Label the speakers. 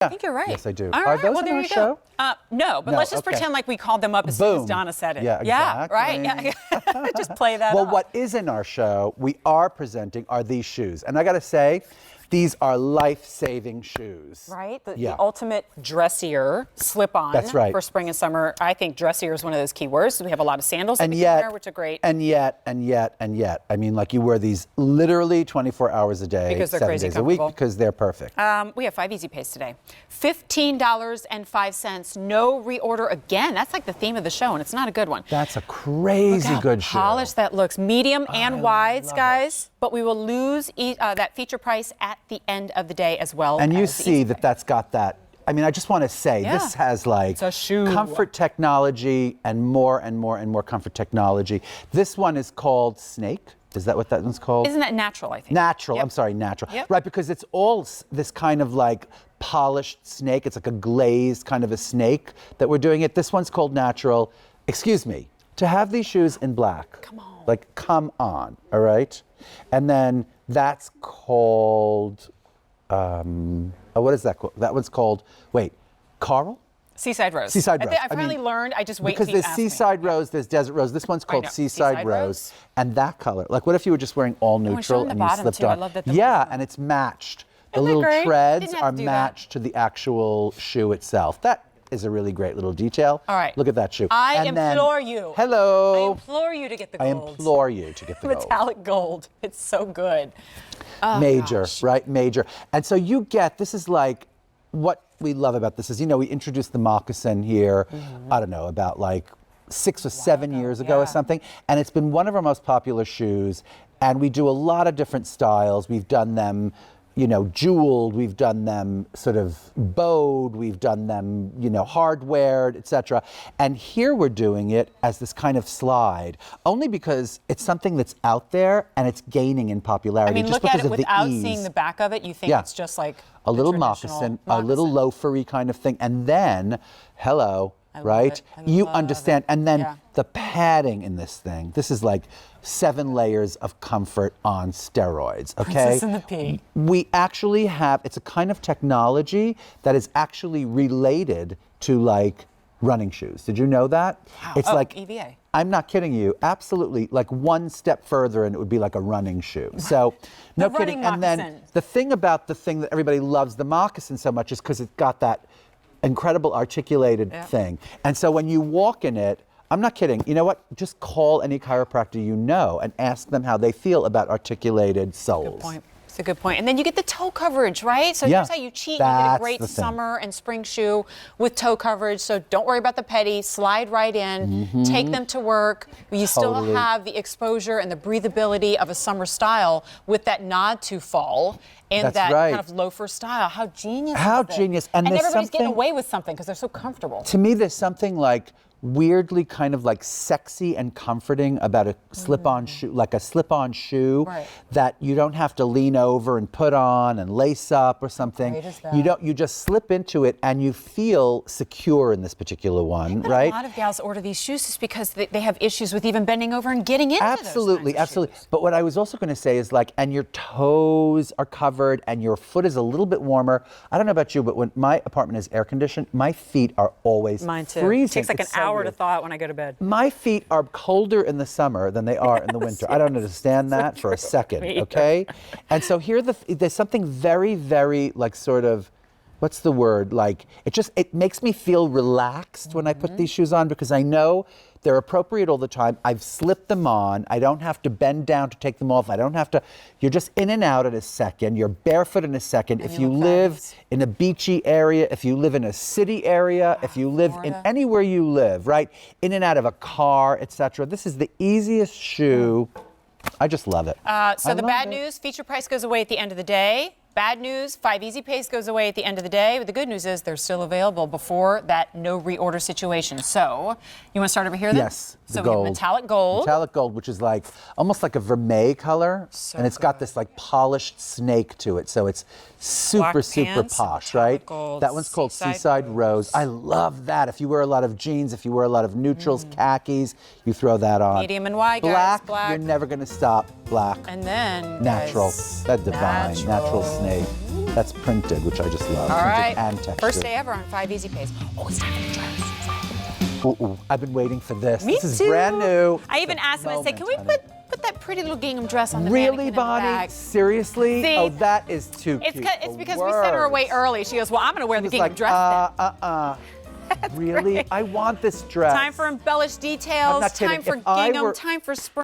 Speaker 1: I think you're right.
Speaker 2: Yes, I do.
Speaker 1: All
Speaker 2: Are
Speaker 1: right,
Speaker 2: those
Speaker 1: well,
Speaker 2: in
Speaker 1: there
Speaker 2: our
Speaker 1: you
Speaker 2: show?
Speaker 1: go. No, but
Speaker 2: No,
Speaker 1: let's just
Speaker 2: okay.
Speaker 1: pretend like we called them up as soon as Donna said it.
Speaker 2: Yeah,
Speaker 1: Yeah, right.
Speaker 2: exactly.
Speaker 1: Yeah. Just play that
Speaker 2: Well,
Speaker 1: off.
Speaker 2: what is in our show, we are presenting, are these shoes. And I got to say, these are life-saving shoes.
Speaker 1: Right? The
Speaker 2: Yeah.
Speaker 1: ultimate dressier slip-on
Speaker 2: That's right.
Speaker 1: for spring and summer. I think dressier is one of those key words. We have a lot of sandals that
Speaker 2: And
Speaker 1: we
Speaker 2: yet,
Speaker 1: can wear, which are great.
Speaker 2: And yet. I mean, like you wear these literally 24 hours a day,
Speaker 1: Because they're
Speaker 2: 7
Speaker 1: crazy
Speaker 2: days a week,
Speaker 1: comfortable.
Speaker 2: because they're perfect.
Speaker 1: We have 5 easy pays today. $15.05. No reorder again. That's like the theme of the show, and it's not a good one.
Speaker 2: That's a crazy
Speaker 1: Look how
Speaker 2: good shoe.
Speaker 1: polished that looks. Medium and wides,
Speaker 2: love
Speaker 1: guys. But we will lose that feature price at the end of the day as well.
Speaker 2: And you
Speaker 1: as the
Speaker 2: see
Speaker 1: easy
Speaker 2: that
Speaker 1: pay.
Speaker 2: that's got that. I mean, I just want to say this has like
Speaker 1: It's a shoe.
Speaker 2: comfort technology and more and more and more comfort technology. This one is called Snake. Is that what that one's called?
Speaker 1: Isn't that natural, I think?
Speaker 2: Natural.
Speaker 1: Yep.
Speaker 2: I'm sorry, natural.
Speaker 1: Yep.
Speaker 2: Right, because it's all this kind of like polished snake. It's like a glazed kind of a snake that we're doing it. This one's called natural. Excuse me. To have these shoes in black.
Speaker 1: Come on.
Speaker 2: Like, come on. All right. And then that's called. What is that called? That one's called. Wait, Coral.
Speaker 1: Seaside Rose.
Speaker 2: Seaside Rose.
Speaker 1: I finally learned. I just wait
Speaker 2: because
Speaker 1: till you
Speaker 2: there's
Speaker 1: ask me.
Speaker 2: Seaside Rose, there's Desert Rose. This one's called
Speaker 1: know.
Speaker 2: Seaside
Speaker 1: Seaside
Speaker 2: Rose.
Speaker 1: Rose.
Speaker 2: And that color. Like, what if you were just wearing all
Speaker 1: it's
Speaker 2: neutral
Speaker 1: showing the
Speaker 2: and you
Speaker 1: bottom,
Speaker 2: slipped
Speaker 1: too. I
Speaker 2: on?
Speaker 1: love that the
Speaker 2: Yeah,
Speaker 1: bottom.
Speaker 2: and it's matched. The
Speaker 1: Isn't that
Speaker 2: little
Speaker 1: great?
Speaker 2: treads
Speaker 1: Didn't have
Speaker 2: are
Speaker 1: to do that.
Speaker 2: matched to the actual shoe itself. That is a really great little detail.
Speaker 1: All right.
Speaker 2: Look at that shoe.
Speaker 1: I
Speaker 2: And then-
Speaker 1: implore you. I
Speaker 2: Hello.
Speaker 1: implore you to get the
Speaker 2: I
Speaker 1: gold.
Speaker 2: implore you to get the gold.
Speaker 1: Metallic gold. It's so good. Oh,
Speaker 2: Major,
Speaker 1: gosh.
Speaker 2: right? Major. And so you get, this is like, what we love about this is, we introduced the moccasin here, I don't know, about like 6 or 7 years ago or
Speaker 1: yeah.
Speaker 2: something. And it's been one of our most popular shoes. And we do a lot of different styles. We've done them, jeweled, we've done them sort of bowed, we've done them, hardwared, etc. And here we're doing it as this kind of slide, only because it's something that's out there and it's gaining in popularity.
Speaker 1: I mean,
Speaker 2: just
Speaker 1: look at
Speaker 2: because
Speaker 1: it
Speaker 2: of the
Speaker 1: without
Speaker 2: ease.
Speaker 1: seeing the back of it. You think
Speaker 2: Yeah.
Speaker 1: it's just like
Speaker 2: A little
Speaker 1: traditional
Speaker 2: moccasin, a little loafery kind of thing. And then, hello,
Speaker 1: love
Speaker 2: right?
Speaker 1: it. I
Speaker 2: You
Speaker 1: love
Speaker 2: understand.
Speaker 1: it.
Speaker 2: And then
Speaker 1: Yeah.
Speaker 2: the padding in this thing, this is like 7 layers of comfort on steroids, okay?
Speaker 1: Princess and the Pea.
Speaker 2: We actually have, it's a kind of technology that is actually related to like running shoes. Did you know that?
Speaker 1: Wow.
Speaker 2: It's
Speaker 1: Oh,
Speaker 2: like
Speaker 1: EVA.
Speaker 2: I'm not kidding you. Absolutely, like one step further, and it would be like a running shoe. So, no
Speaker 1: The
Speaker 2: kidding.
Speaker 1: running
Speaker 2: And then
Speaker 1: moccasin.
Speaker 2: the thing about the thing that everybody loves the moccasin so much is because it's got that incredible articulated thing. And so when you walk in it, I'm not kidding. You know what? Just call any chiropractor you know and ask them how they feel about articulated soles.
Speaker 1: Good point. It's a good point. And then you get the toe coverage, right? So
Speaker 2: Yeah,
Speaker 1: here's how you cheat. You get a
Speaker 2: that's
Speaker 1: great
Speaker 2: the thing.
Speaker 1: summer and spring shoe with toe coverage. So don't worry about the petty. Slide right in. Take them to work. You still
Speaker 2: Totally.
Speaker 1: have the exposure and the breathability of a summer style with that nod to fall and
Speaker 2: That's
Speaker 1: that
Speaker 2: right.
Speaker 1: kind of loafer style. How genius
Speaker 2: How
Speaker 1: is it?
Speaker 2: genius. And there's
Speaker 1: everybody's getting
Speaker 2: something-
Speaker 1: away with something because they're so comfortable.
Speaker 2: To me, there's something like weirdly kind of like sexy and comforting about a slip-on shoe, like a slip-on shoe
Speaker 1: Right.
Speaker 2: that you don't have to lean over and put on and lace up or something.
Speaker 1: Great is that?
Speaker 2: You just slip into it and you feel secure in this particular one,
Speaker 1: But
Speaker 2: right?
Speaker 1: a lot of gals order these shoes just because they have issues with even bending over and getting into
Speaker 2: Absolutely,
Speaker 1: those kinds of
Speaker 2: absolutely.
Speaker 1: shoes.
Speaker 2: But what I was also going to say is like, and your toes are covered and your foot is a little bit warmer. I don't know about you, but when my apartment is air conditioned, my feet are always
Speaker 1: Mine too.
Speaker 2: freezing.
Speaker 1: It takes like
Speaker 2: It's
Speaker 1: an
Speaker 2: so
Speaker 1: hour to
Speaker 2: weird.
Speaker 1: thaw it when I go to bed.
Speaker 2: My feet are colder in the summer than they are in the winter. I don't understand that for a second,
Speaker 1: Me either.
Speaker 2: okay? And so here there's something very, very like sort of, what's the word? Like it makes me feel relaxed when I put these shoes on because I know they're appropriate all the time. I've slipped them on. I don't have to bend down to take them off. I don't have to, you're just in and out in a second. You're barefoot in a second.
Speaker 1: And
Speaker 2: If
Speaker 1: you
Speaker 2: you
Speaker 1: look
Speaker 2: live
Speaker 1: fabulous.
Speaker 2: in a beachy area, if you live in a city area, if you live in
Speaker 1: Florida.
Speaker 2: anywhere you live, right? In and out of a car, etc. This is the easiest shoe. I just love it.
Speaker 1: So
Speaker 2: I
Speaker 1: the
Speaker 2: love
Speaker 1: bad
Speaker 2: it.
Speaker 1: news, feature price goes away at the end of the day. Bad news, 5 easy pays goes away at the end of the day. But the good news is they're still available before that no reorder situation. So you want to start over here then?
Speaker 2: Yes, the
Speaker 1: So we
Speaker 2: gold.
Speaker 1: have metallic gold.
Speaker 2: Metallic gold, which is like almost like a vermeil color,
Speaker 1: So
Speaker 2: and it's got
Speaker 1: good.
Speaker 2: this like polished snake to it, so it's super,
Speaker 1: Black
Speaker 2: super
Speaker 1: pants,
Speaker 2: posh,
Speaker 1: metallic
Speaker 2: right?
Speaker 1: gold,
Speaker 2: That one's called
Speaker 1: Seaside
Speaker 2: Seaside Rose. I love that. If you wear a lot of jeans, if you wear a lot of neutrals, khakis, you throw that on.
Speaker 1: Medium and wide, guys,
Speaker 2: Black,
Speaker 1: black.
Speaker 2: you're never gonna stop. Black.
Speaker 1: And then
Speaker 2: Natural.
Speaker 1: guys,
Speaker 2: That divine, natural snake. That's printed, which I just love.
Speaker 1: All
Speaker 2: Printed
Speaker 1: right.
Speaker 2: and textured.
Speaker 1: First day ever on 5 Easy Pays. Oh, it's time for the dress.
Speaker 2: Ooh, I've been waiting for this.
Speaker 1: Me
Speaker 2: This is
Speaker 1: too.
Speaker 2: brand new.
Speaker 1: I even asked him, I said, can we
Speaker 2: Moment,
Speaker 1: put that pretty little gingham dress on the
Speaker 2: Really,
Speaker 1: mannequin in the
Speaker 2: Bonnie?
Speaker 1: back?
Speaker 2: Seriously?
Speaker 1: See,
Speaker 2: Oh, that is too cute.
Speaker 1: It's
Speaker 2: for
Speaker 1: because we sent her away
Speaker 2: words.
Speaker 1: early. She goes, well, I'm going to wear
Speaker 2: She
Speaker 1: the
Speaker 2: was
Speaker 1: gingham
Speaker 2: like,
Speaker 1: dress then.
Speaker 2: Really?
Speaker 1: great.
Speaker 2: I want this dress.
Speaker 1: Time for embellished details.
Speaker 2: I'm not kidding.
Speaker 1: Time for
Speaker 2: If I
Speaker 1: gingham.
Speaker 2: were-
Speaker 1: Time for spring.